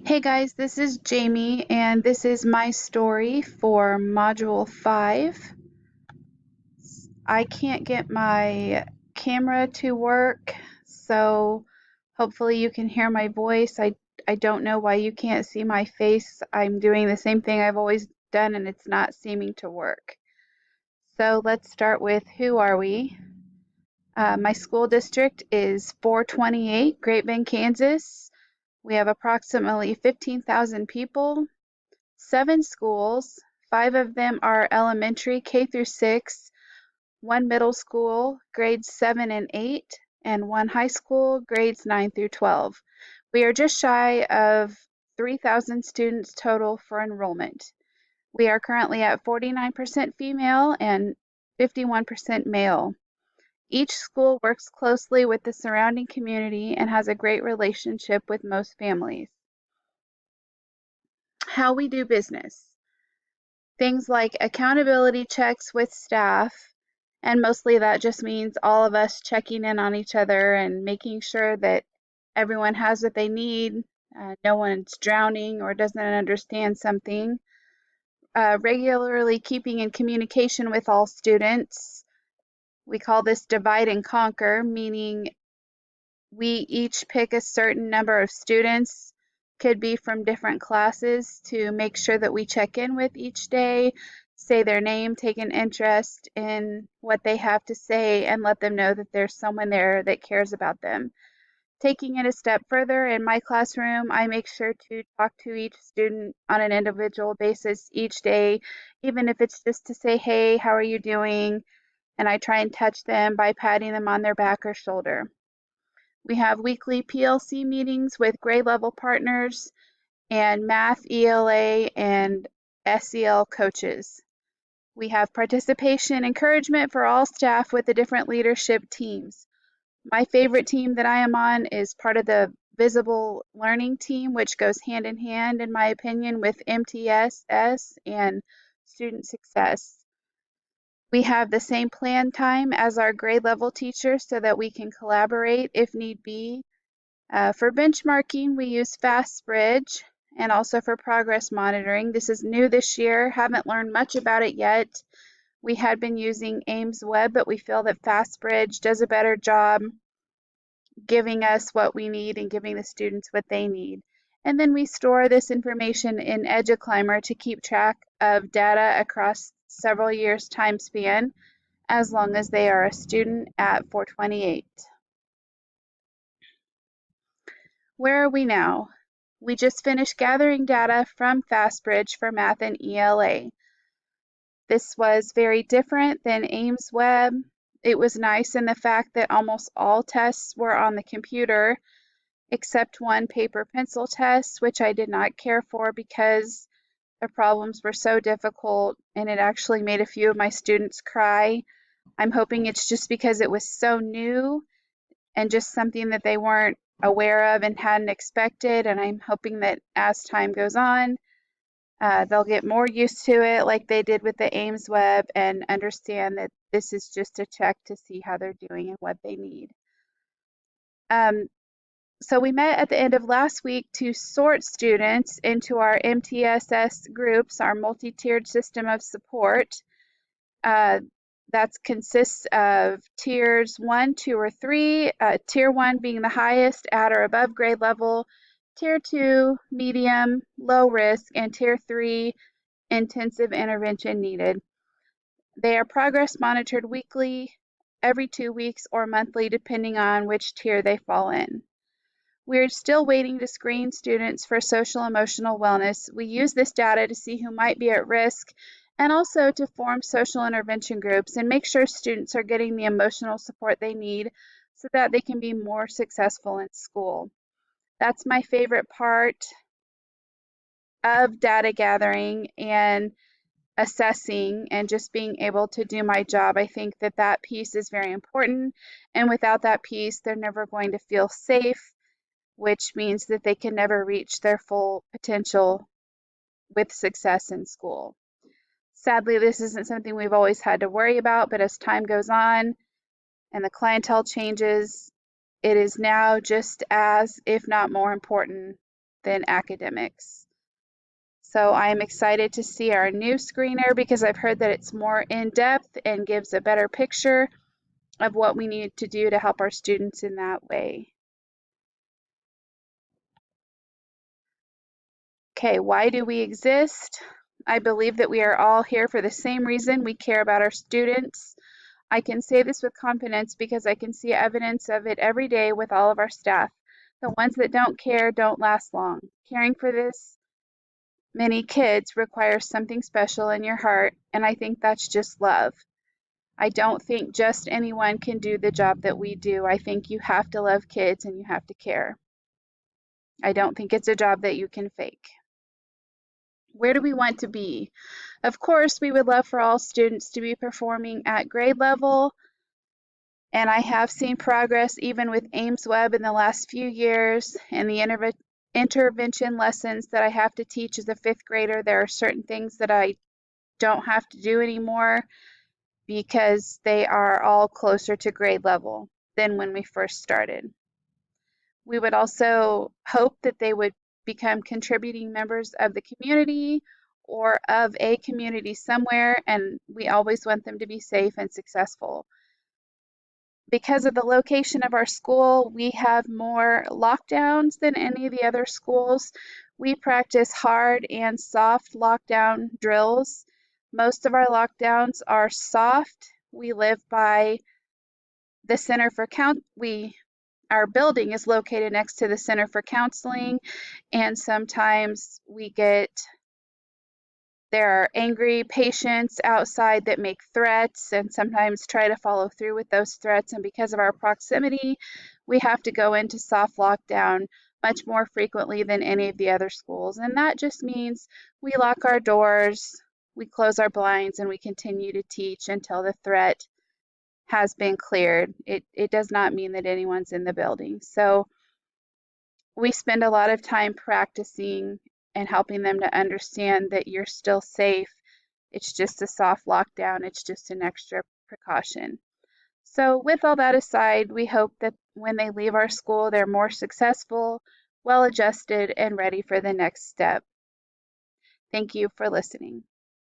Hey guys, this is Jamie, and this is my story for Module 5. I can't get my camera to work, so hopefully you can hear my voice. I don't know why you can't see my face. I'm doing the same thing I've always done, and it's not seeming to work. So let's start with who are we? My school district is 428 Great Bend, Kansas. We have approximately 15,000 people. 7 schools, 5 of them are elementary K through 6, 1 middle school, grades 7 and 8, and 1 high school, grades 9 through 12. We are just shy of 3,000 students total for enrollment. We are currently at 49% female and 51% male. Each school works closely with the surrounding community and has a great relationship with most families. How we do business. Things like accountability checks with staff, and mostly that just means all of us checking in on each other and making sure that everyone has what they need, no one's drowning or doesn't understand something. Regularly keeping in communication with all students. We call this divide and conquer, meaning we each pick a certain number of students, could be from different classes, to make sure that we check in with each day, say their name, take an interest in what they have to say, and let them know that there's someone there that cares about them. Taking it a step further, in my classroom, I make sure to talk to each student on an individual basis each day, even if it's just to say, hey, how are you doing? And I try and touch them by patting them on their back or shoulder. We have weekly PLC meetings with grade level partners and math, ELA, and SEL coaches. We have participation encouragement for all staff with the different leadership teams. My favorite team that I am on is part of the Visible Learning team, which goes hand in hand, in my opinion, with MTSS and student success. We have the same plan time as our grade level teachers so that we can collaborate if need be. For benchmarking, we use FastBridge, and also for progress monitoring. This is new this year, haven't learned much about it yet. We had been using Aimsweb, but we feel that FastBridge does a better job giving us what we need and giving the students what they need. And then we store this information in EduClimber to keep track of data across several years time span, as long as they are a student at 428. Where are we now? We just finished gathering data from FastBridge for math and ELA. This was very different than Aimsweb. It was nice in the fact that almost all tests were on the computer, except one paper pencil test, which I did not care for because the problems were so difficult and it actually made a few of my students cry. I'm hoping it's just because it was so new and just something that they weren't aware of and hadn't expected. And I'm hoping that as time goes on, they'll get more used to it like they did with the Aimsweb and understand that this is just a check to see how they're doing and what they need. So we met at the end of last week to sort students into our MTSS groups, our multi-tiered system of support. That consists of tiers 1, 2, or 3. Tier 1 being the highest at or above grade level, tier 2 medium, low risk, and tier 3 intensive intervention needed. They are progress monitored weekly, every 2 weeks, or monthly depending on which tier they fall in. We're still waiting to screen students for social emotional wellness. We use this data to see who might be at risk and also to form social intervention groups and make sure students are getting the emotional support they need so that they can be more successful in school. That's my favorite part of data gathering and assessing and just being able to do my job. I think that that piece is very important, and without that piece, they're never going to feel safe, which means that they can never reach their full potential with success in school. Sadly, this isn't something we've always had to worry about, but as time goes on and the clientele changes, it is now just as, if not more important than academics. So I'm excited to see our new screener because I've heard that it's more in-depth and gives a better picture of what we need to do to help our students in that way. Okay, why do we exist? I believe that we are all here for the same reason. We care about our students. I can say this with confidence because I can see evidence of it every day with all of our staff. The ones that don't care don't last long. Caring for this many kids requires something special in your heart, and I think that's just love. I don't think just anyone can do the job that we do. I think you have to love kids and you have to care. I don't think it's a job that you can fake. Where do we want to be? Of course, we would love for all students to be performing at grade level, and I have seen progress even with Ames Web in the last few years and the intervention lessons that I have to teach as a fifth grader. There are certain things that I don't have to do anymore because they are all closer to grade level than when we first started. We would also hope that they would become contributing members of the community or of a community somewhere, and we always want them to be safe and successful. Because of the location of our school, we have more lockdowns than any of the other schools. We practice hard and soft lockdown drills. Most of our lockdowns are soft. We live by the Center for our building is located next to the Center for Counseling, and sometimes there are angry patients outside that make threats and sometimes try to follow through with those threats. And because of our proximity, we have to go into soft lockdown much more frequently than any of the other schools. And that just means we lock our doors, we close our blinds, and we continue to teach until the threat has been cleared. It does not mean that anyone's in the building. So we spend a lot of time practicing and helping them to understand that you're still safe. It's just a soft lockdown. It's just an extra precaution. So with all that aside, we hope that when they leave our school, they're more successful, well adjusted, and ready for the next step. Thank you for listening.